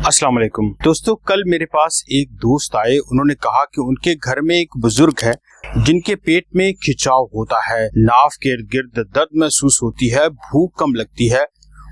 अस्सलाम वालेकुम दोस्तों, कल मेरे पास एक दोस्त आए। उन्होंने कहा कि उनके घर में एक बुजुर्ग है जिनके पेट में खिंचाव होता है, नाव के इर्द गिर्द दर्द महसूस होती है, भूख कम लगती है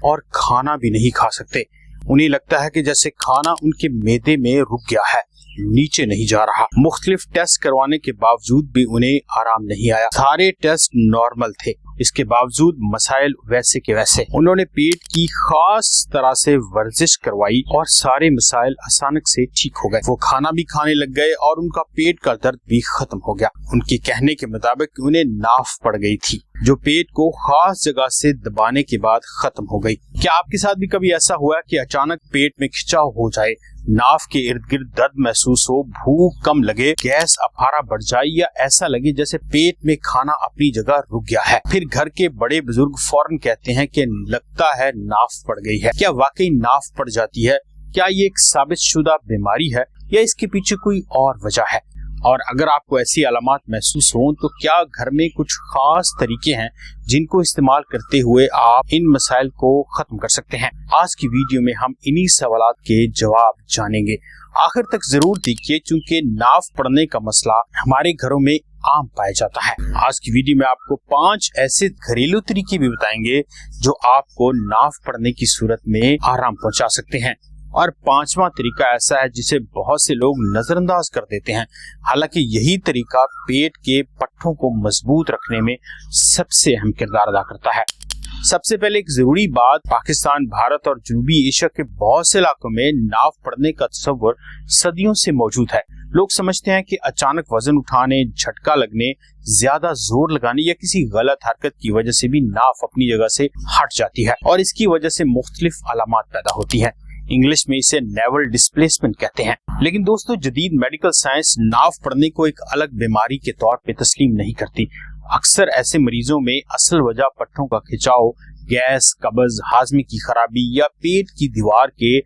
और खाना भी नहीं खा सकते। उन्हें लगता है कि जैसे खाना उनके मैदे में रुक गया है, नीचे नहीं जा रहा। मुख्तलिफ टेस्ट करवाने के बावजूद भी उन्हें आराम नहीं आया। सारे टेस्ट नॉर्मल थे, इसके बावजूद मसाइल वैसे के वैसे। उन्होंने पेट की खास तरह से वर्जिश करवाई और सारे मसाइल अचानक से ठीक हो गए। वो खाना भी खाने लग गए और उनका पेट का दर्द भी खत्म हो गया। उनके कहने के मुताबिक उन्हें नाफ पड़ गई थी जो पेट को खास जगह से दबाने के बाद खत्म हो गई। क्या आपके साथ भी कभी ऐसा हुआ कि अचानक पेट में खिंचाव हो जाए, नाफ के इर्द गिर्द दर्द महसूस हो, भूख कम लगे, गैस अफारा बढ़ जाए या ऐसा लगे जैसे पेट में खाना अपनी जगह रुक गया है? फिर घर के बड़े बुजुर्ग फौरन कहते हैं कि लगता है नाफ पड़ गई है। क्या वाकई नाफ पड़ जाती है? क्या ये एक साबितशुदा बीमारी है या इसके पीछे कोई और वजह है? और अगर आपको ऐसी अलामात महसूस हों तो क्या घर में कुछ खास तरीके हैं जिनको इस्तेमाल करते हुए आप इन मसाइल को खत्म कर सकते हैं? आज की वीडियो में हम इन्हीं सवालात के जवाब जानेंगे। आखिर तक जरूर देखिए क्योंकि नाफ पड़ने का मसला हमारे घरों में आम पाया जाता है। आज की वीडियो में आपको 5 ऐसे घरेलू तरीके भी बताएंगे जो आपको नाफ पड़ने की सूरत में आराम पहुंचा सकते हैं। और 5वां तरीका ऐसा है जिसे बहुत से लोग नजरअंदाज कर देते हैं, हालांकि यही तरीका पेट के पट्टों को मजबूत रखने में सबसे अहम किरदार अदा करता है। सबसे पहले एक जरूरी बात, पाकिस्तान, भारत और जनूबी एशिया के बहुत से इलाकों में नाफ पड़ने का तस्वर सदियों से मौजूद है। लोग समझते हैं कि अचानक वजन उठाने, झटका लगने, ज्यादा जोर लगाने या किसी गलत हरकत की वजह से भी नाफ अपनी जगह से हट जाती है और इसकी वजह से मुख्तलिफ अलामात पैदा होती हैं। इंग्लिश में इसे नेवल डिस्प्लेसमेंट कहते हैं। लेकिन दोस्तों, जदीद मेडिकल साइंस नाफ पड़ने को एक अलग बीमारी के तौर पे तस्लीम नहीं करती। अक्सर ऐसे मरीजों में असल वजह पट्टों का खिंचाव, गैस, कब्ज, हाजमे की खराबी या पेट की दीवार के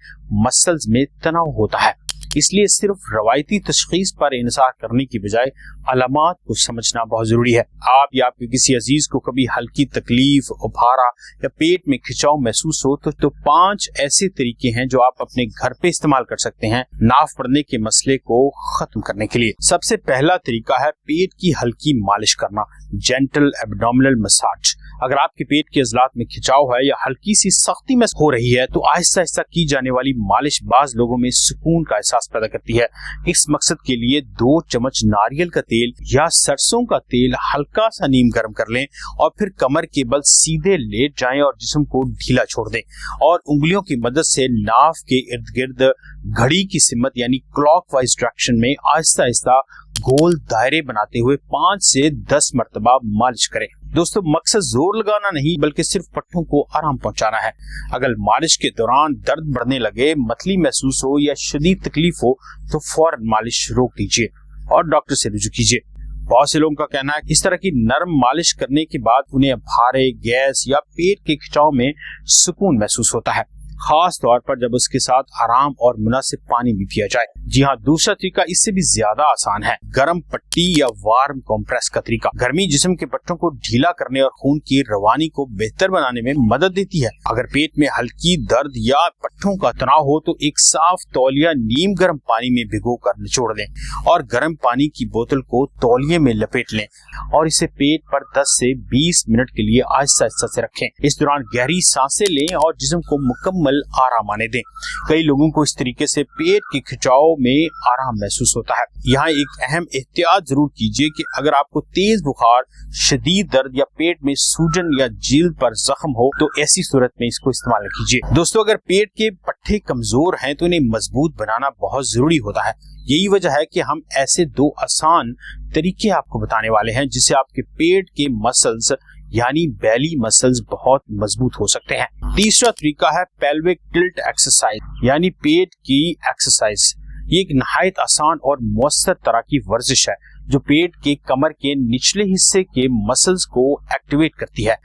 मसल्स में तनाव होता है। इसलिए सिर्फ रवायती तशखीस पर इंसार करने की बजाय अलामात को समझना बहुत जरूरी है। आप या आपके किसी अजीज को कभी हल्की तकलीफ, उभारा या पेट में खिंचाव महसूस हो तो 5 ऐसे तरीके हैं जो आप अपने घर पे इस्तेमाल कर सकते हैं नाफ पड़ने के मसले को खत्म करने के लिए। सबसे पहला तरीका है पेट की हल्की मालिश करना, जेंटल एब्डोमिनल मसाज। अगर आपके पेट के अजलात में खिंचाव है या हल्की सी सख्ती में हो रही है तो आहिस्ता आहिस्ता की जाने वाली मालिश बाज लोगों में सुकून का एहसास पैदा करती है। इस मकसद के लिए 2 चम्मच नारियल का तेल या सरसों का तेल हल्का सा नीम गर्म कर लें और फिर कमर के बल सीधे लेट जाएं और जिस्म को ढीला छोड़ दें और उंगलियों की मदद से नाफ के इर्द गिर्द घड़ी की सिमत यानी क्लॉकवाइज डायरेक्शन में आहिस्ता आहिस्ता गोल दायरे बनाते हुए 5 से 10 मरतबा मालिश करें। दोस्तों, मकसद जोर लगाना नहीं बल्कि सिर्फ पट्टों को आराम पहुंचाना है। अगर मालिश के दौरान दर्द बढ़ने लगे, मतली महसूस हो या शदीद तकलीफ हो तो फौरन मालिश रोक दीजिए और डॉक्टर से रुजू कीजिए। बहुत से लोगों का कहना है कि इस तरह की नरम मालिश करने के बाद उन्हें भारे, गैस या पेट के खिंचाव में सुकून महसूस होता है, खास तौर पर जब उसके साथ आराम और मुनासिब पानी भी पिया जाए। जी हाँ, दूसरा तरीका इससे भी ज्यादा आसान है, गर्म पट्टी या वार्म कंप्रेस का तरीका। गर्मी जिस्म के पट्टों को ढीला करने और खून की रवानी को बेहतर बनाने में मदद देती है। अगर पेट में हल्की दर्द या पट्टों का तनाव हो तो एक साफ तौलिया नीम गर्म पानी में भिगो कर निचोड़ लें और गर्म पानी की बोतल को तौलिए में लपेट लें और इसे पेट पर 10 से 20 मिनट के लिए आहिस्ता आहिस्ता से रखें। इस दौरान गहरी सांसें लें और जिस्म को मुकम्मल आराम आने दें। कई लोगों को इस तरीके से पेट के खिंचाव में आराम महसूस होता है। यहाँ एक अहम एहतियात जरूर कीजिए कि अगर आपको तेज बुखार, शदीद दर्द या पेट में सूजन या जिल्द पर जख्म हो तो ऐसी सूरत में इसको इस्तेमाल कीजिए। दोस्तों, अगर पेट के पट्टे कमजोर हैं तो इन्हें मजबूत बनाना बहुत जरूरी होता है। यही वजह है कि हम ऐसे 2 आसान तरीके आपको बताने वाले हैं जिससे आपके पेट के मसल्स यानी बेली मसल्स बहुत मजबूत हो सकते हैं। तीसरा तरीका है पेल्विक टिल्ट एक्सरसाइज यानी पेट की एक्सरसाइज। ये एक नहायत आसान और मौसर तरह की वर्जिश है जो पेट के कमर के निचले हिस्से के मसल्स को एक्टिवेट करती है।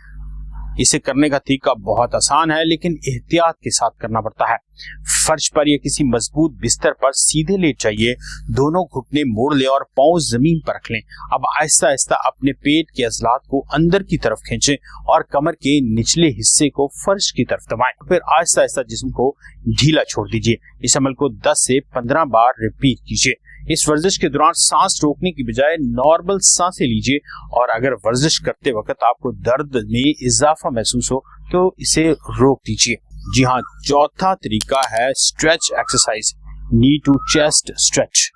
इसे करने का तरीका बहुत आसान है, लेकिन एहतियात के साथ करना पड़ता है। फर्श पर या किसी मजबूत बिस्तर पर सीधे लेट जाइए, दोनों घुटने मोड़ लें और पांव जमीन पर रख लें। अब आहिस्ता आहिस्ता अपने पेट के अज़लात को अंदर की तरफ खींचें और कमर के निचले हिस्से को फर्श की तरफ दबाएं। फिर आहिस्ता आहिस्ता जिस्म को ढीला छोड़ दीजिए। इस अमल को 10 से 15 बार रिपीट कीजिए। इस वर्जिश के दौरान सांस रोकने की बजाय नॉर्मल सांसें लीजिए, और अगर वर्जिश करते वक्त आपको दर्द में इजाफा महसूस हो तो इसे रोक दीजिए। जी हाँ, चौथा तरीका है stretch exercise, knee to chest stretch.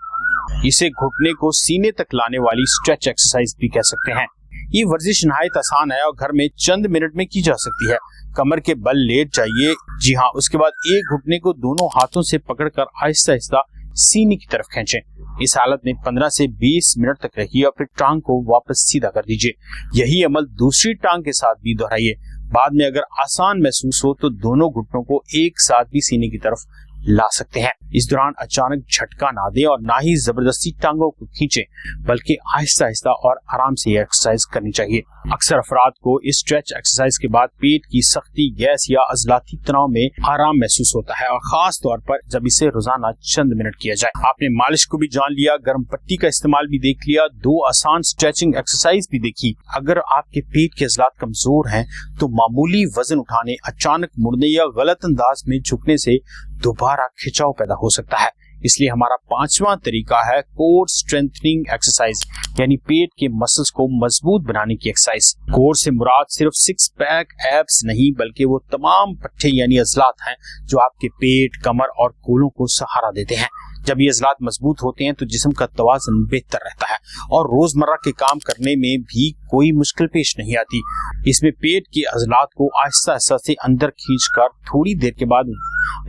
इसे घुटने को सीने तक लाने वाली स्ट्रेच एक्सरसाइज भी कह सकते हैं। ये वर्जिश नहायत आसान है और घर में चंद मिनट में की जा सकती है। कमर के बल लेट जाइए। जी हाँ, उसके बाद एक घुटने को दोनों हाथों से पकड़कर आहिस्ता आहिस्ता सीने की तरफ खींचें। इस हालत में 15 से 20 मिनट तक रखिए और फिर टांग को वापस सीधा कर दीजिए। यही अमल दूसरी टांग के साथ भी दोहराइए। बाद में अगर आसान महसूस हो तो दोनों घुटनों को एक साथ भी सीने की तरफ ला सकते हैं। इस दौरान अचानक झटका ना दें और ना ही जबरदस्ती टांगों को खींचें, बल्कि आहिस्ता आहिस्ता और आराम से ये एक्सरसाइज करनी चाहिए। अक्सर अफराद को इस स्ट्रेच एक्सरसाइज के बाद पेट की सख्ती, गैस या अजलाती तनाव में आराम महसूस होता है, और खास तौर पर जब इसे रोजाना चंद मिनट किया जाए। आपने मालिश को भी जान लिया, गर्म पट्टी का इस्तेमाल भी देख लिया, 2 आसान स्ट्रेचिंग एक्सरसाइज भी देखी। अगर आपके पेट के अजलात कमजोर हैं तो मामूली वजन उठाने, अचानक मुड़ने या गलत अंदाज में झुकने से दोबारा खिंचाव पैदा हो सकता है। इसलिए हमारा 5वां तरीका है कोर स्ट्रेंथनिंग एक्सरसाइज, यानी पेट के मसल्स को मजबूत बनाने की एक्सरसाइज। कोर से मुराद सिर्फ 6 पैक एब्स नहीं, बल्कि वो तमाम पट्टे यानी अजलात हैं जो आपके पेट, कमर और कोलों को सहारा देते हैं। जब ये अजलात मजबूत होते हैं तो जिस्म का तवाज़ुन बेहतर रहता है और रोजमर्रा के काम करने में भी कोई मुश्किल पेश नहीं आती। इसमें पेट के अजलात को आहिस्ता आहिस्ता से अंदर खींचकर थोड़ी देर के बाद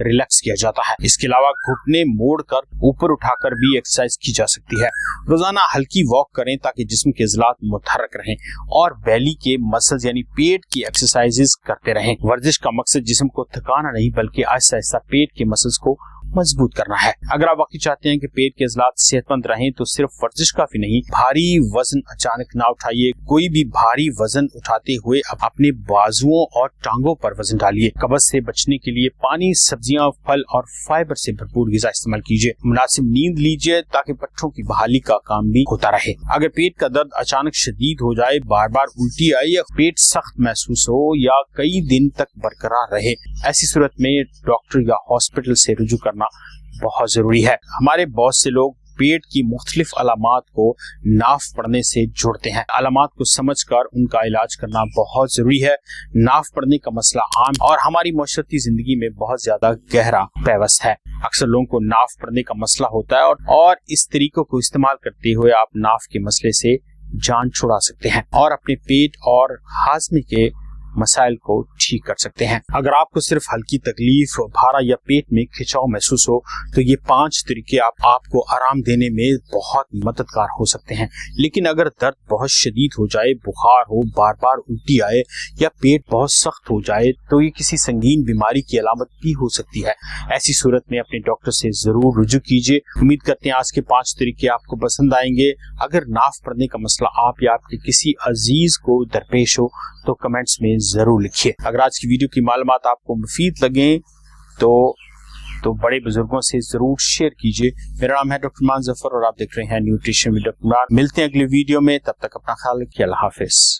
रिलैक्स किया जाता है। इसके अलावा घुटने मोड़कर ऊपर उठाकर भी एक्सरसाइज की जा सकती है। रोजाना हल्की वॉक करें ताकि जिस्म के अजलात मुतहर्रिक रहें, और बैली के मसल्स यानी पेट की एक्सरसाइजेस करते रहें। वर्जिश का मकसद जिस्म को थकाना नहीं, बल्कि आहिस्ता आहिस्ता पेट के मसल्स को मजबूत करना है। अगर आप वाकई चाहते हैं कि पेट के अजलात सेहतमंद रहें तो सिर्फ वर्जिश काफी नहीं, भारी वजन अचानक ना उठाइए। कोई भी भारी वजन उठाते हुए अपने बाजुओं और टांगों पर वजन डालिए। कब्ज से बचने के लिए पानी, सब्जियां, फल और फाइबर से भरपूर ग़िज़ा इस्तेमाल कीजिए। मुनासिब नींद लीजिए ताकि पट्टों की बहाली का काम भी होता रहे। अगर पेट का दर्द अचानक शदीद हो जाए, बार बार उल्टी आए या पेट सख्त महसूस हो या कई दिन तक बरकरार रहे, ऐसी सूरत में डॉक्टर या हॉस्पिटल से रुजू करना बहुत जरूरी है। हमारे बहुत से लोग पेट की मुख्तलिफ अलामात को नाफ पड़ने से जोड़ते हैं। अलामात को समझकर उनका इलाज करना बहुत जरूरी है। नाफ पड़ने का मसला आम और हमारी मुआशरती जिंदगी में बहुत ज्यादा गहरा पैवस्त है। अक्सर लोगों को नाफ पड़ने का मसला होता है और इस तरीकों को इस्तेमाल करते हुए आप नाफ के मसले से जान छुड़ा सकते हैं और अपने पेट और हाजमे के मसाइल को ठीक कर सकते हैं। अगर आपको सिर्फ हल्की तकलीफ, भारा या पेट में खिंचाव महसूस हो तो ये 5 तरीके आपको आराम देने में बहुत मददगार हो सकते हैं। लेकिन अगर दर्द बहुत शदीद हो जाए, बुखार हो, बार बार उल्टी आए या पेट बहुत सख्त हो जाए तो ये किसी संगीन बीमारी की अलामत भी हो सकती है। ऐसी सूरत में अपने डॉक्टर से जरूर रुजू कीजिए। उम्मीद करते हैं आज के 5 तरीके आपको पसंद आएंगे। अगर नाफ पड़ने का मसला आप या आपके किसी अजीज को दरपेश हो तो कमेंट्स में जरूर लिखिए। अगर आज की वीडियो की मालूमात आपको मुफीद लगे तो बड़े बुजुर्गों से जरूर शेयर कीजिए। मेरा नाम है डॉक्टर मान जफर और आप देख रहे हैं न्यूट्रिशन विद डॉक्टर इमरान। मिलते हैं अगली वीडियो में, तब तक अपना ख्याल रखिए। अल्लाह हाफिज।